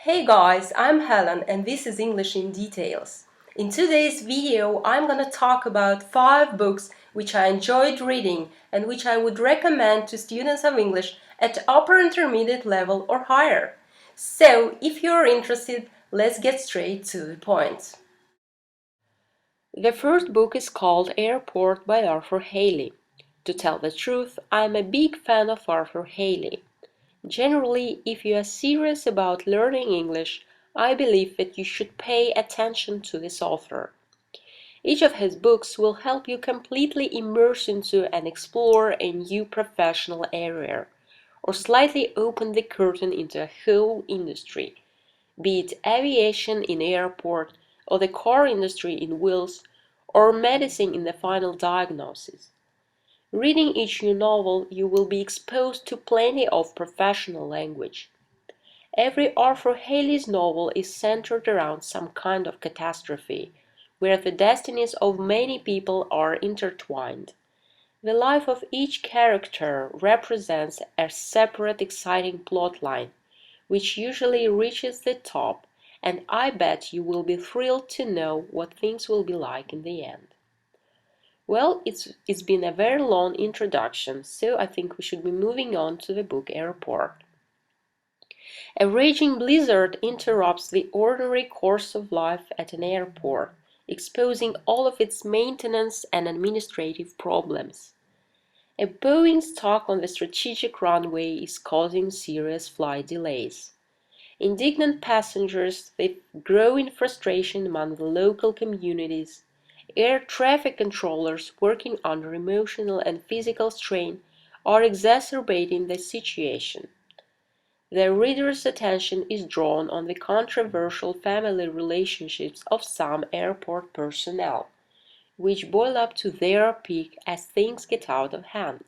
Hey guys, I'm Helen and this is English in Details. In today's video, I'm gonna talk about 5 books which I enjoyed reading and which I would recommend to students of English at upper intermediate level or higher. So, if you're interested, let's get straight to the point. The first book is called Airport by Arthur Hailey. To tell the truth, I'm a big fan of Arthur Hailey. Generally, if you are serious about learning English, I believe that you should pay attention to this author. Each of his books will help you completely immerse into and explore a new professional area, or slightly open the curtain into a whole industry, be it aviation in airport, or the car industry in wheels, or medicine in the final diagnosis. Reading each new novel, you will be exposed to plenty of professional language. Every Arthur Hailey's novel is centered around some kind of catastrophe, where the destinies of many people are intertwined. The life of each character represents a separate exciting plotline, which usually reaches the top, and I bet you will be thrilled to know what things will be like in the end. Well, it's been a very long introduction, so I think we should be moving on to the book Airport. A raging blizzard interrupts the ordinary course of life at an airport, exposing all of its maintenance and administrative problems. A Boeing stuck on the strategic runway is causing serious flight delays. Indignant passengers, the growing frustration among the local communities, air traffic controllers working under emotional and physical strain are exacerbating the situation. The reader's attention is drawn on the controversial family relationships of some airport personnel, which boil up to their peak as things get out of hand.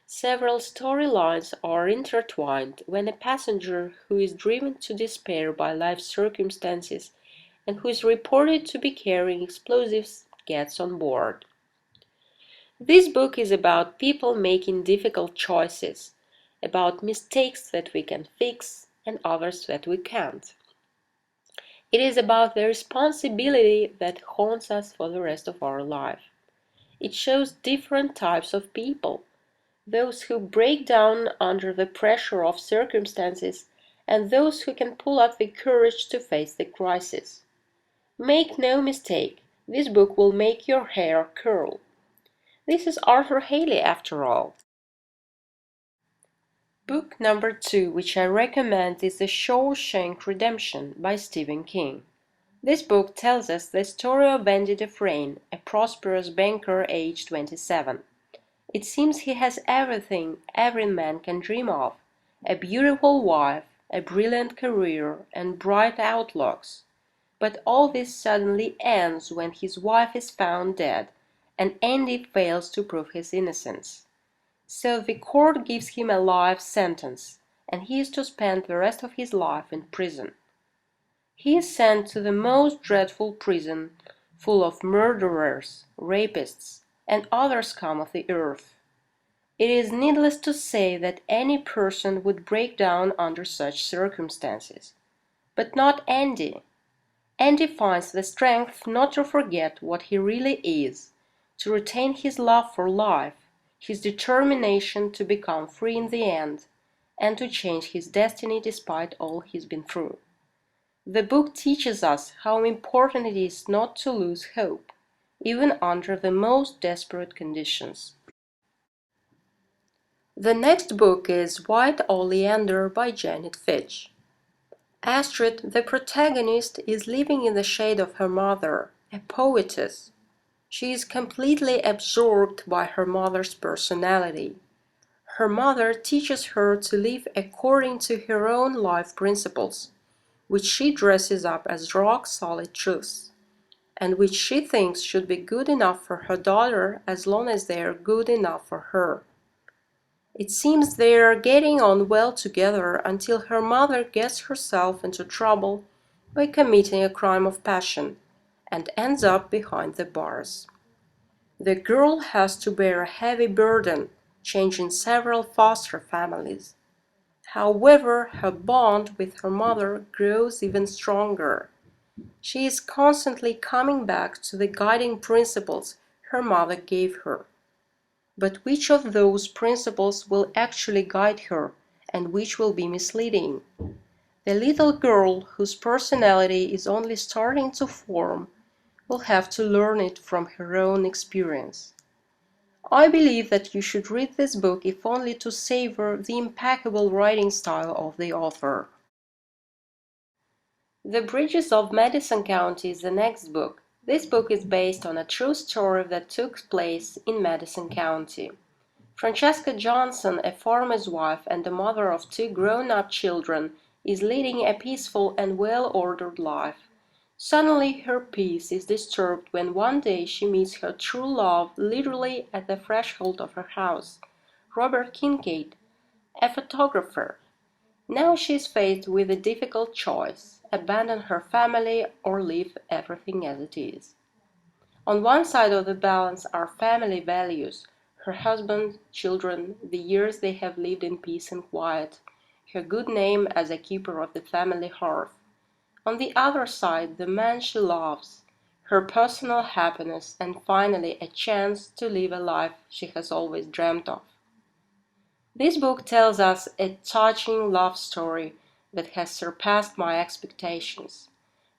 Several storylines are intertwined when a passenger who is driven to despair by life circumstances and who is reported to be carrying explosives gets on board. This book is about people making difficult choices, about mistakes that we can fix and others that we can't. It is about the responsibility that haunts us for the rest of our life. It shows different types of people, those who break down under the pressure of circumstances and those who can pull up the courage to face the crisis. Make no mistake, this book will make your hair curl. This is Arthur Hailey after all. Book number 2 which I recommend is The Shawshank Redemption by Stephen King. This book tells us the story of Andy Dufresne, a prosperous banker aged 27. It seems he has everything every man can dream of: a beautiful wife, a brilliant career, and bright outlooks. But all this suddenly ends when his wife is found dead, and Andy fails to prove his innocence. So the court gives him a life sentence, and he is to spend the rest of his life in prison. He is sent to the most dreadful prison, full of murderers, rapists, and other scum of the earth. It is needless to say that any person would break down under such circumstances. But not Andy. Andy finds the strength not to forget what he really is, to retain his love for life, his determination to become free in the end, and to change his destiny despite all he's been through. The book teaches us how important it is not to lose hope, even under the most desperate conditions. The next book is White Oleander by Janet Fitch. Astrid, the protagonist, is living in the shade of her mother, a poetess. She is completely absorbed by her mother's personality. Her mother teaches her to live according to her own life principles, which she dresses up as rock-solid truths, and which she thinks should be good enough for her daughter as long as they are good enough for her. It seems they are getting on well together until her mother gets herself into trouble by committing a crime of passion and ends up behind the bars. The girl has to bear a heavy burden, changing several foster families. However, her bond with her mother grows even stronger. She is constantly coming back to the guiding principles her mother gave her. But which of those principles will actually guide her, and which will be misleading? The little girl whose personality is only starting to form will have to learn it from her own experience. I believe that you should read this book if only to savor the impeccable writing style of the author. The Bridges of Madison County is the next book. This book is based on a true story that took place in Madison County. Francesca Johnson, a farmer's wife and the mother of two grown-up children, is leading a peaceful and well-ordered life. Suddenly her peace is disturbed when one day she meets her true love literally at the threshold of her house, Robert Kincaid, a photographer. Now she is faced with a difficult choice: abandon her family or leave everything as it is. On one side of the balance are family values, her husband, children, the years they have lived in peace and quiet, her good name as a keeper of the family hearth. On the other side, the man she loves, her personal happiness, and finally a chance to live a life she has always dreamt of. This book tells us a touching love story that has surpassed my expectations,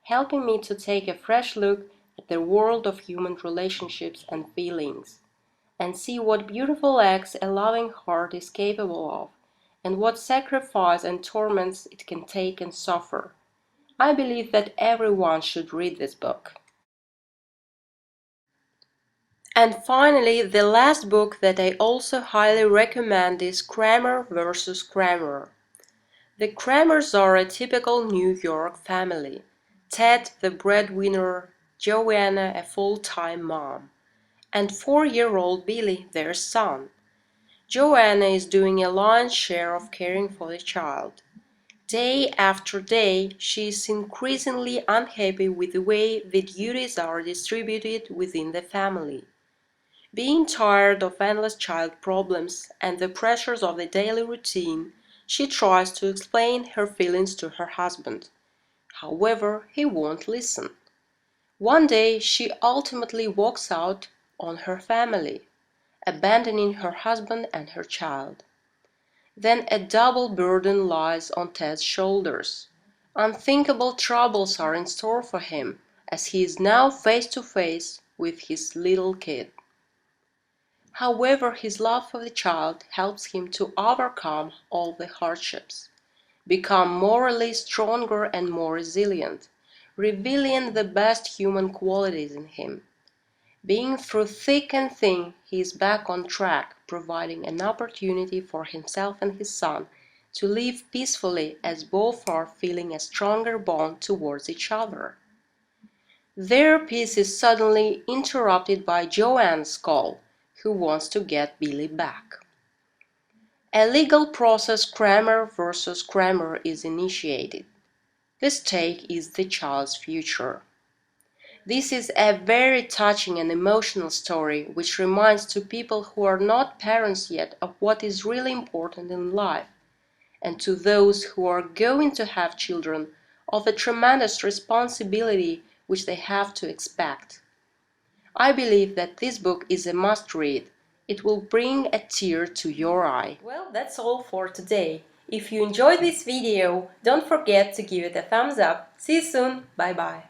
helping me to take a fresh look at the world of human relationships and feelings, and see what beautiful acts a loving heart is capable of, and what sacrifice and torments it can take and suffer. I believe that everyone should read this book. And finally, the last book that I also highly recommend is Kramer vs. Kramer. The Kramers are a typical New York family. Ted, the breadwinner, Joanna, a full-time mom, and 4-year-old Billy, their son. Joanna is doing a lion's share of caring for the child. Day after day, she is increasingly unhappy with the way the duties are distributed within the family. Being tired of endless child problems and the pressures of the daily routine, she tries to explain her feelings to her husband. However, he won't listen. One day she ultimately walks out on her family, abandoning her husband and her child. Then a double burden lies on Ted's shoulders. Unthinkable troubles are in store for him, as he is now face to face with his little kid. However, his love for the child helps him to overcome all the hardships, become morally stronger and more resilient, revealing the best human qualities in him. Being through thick and thin, he is back on track, providing an opportunity for himself and his son to live peacefully as both are feeling a stronger bond towards each other. Their peace is suddenly interrupted by Joanne's call, who wants to get Billy back. A legal process, Kramer versus Kramer, is initiated. The stake is the child's future. This is a very touching and emotional story which reminds to people who are not parents yet of what is really important in life, and to those who are going to have children of the tremendous responsibility which they have to expect. I believe that this book is a must-read. It will bring a tear to your eye. Well, that's all for today. If you enjoyed this video, don't forget to give it a thumbs up. See you soon. Bye bye.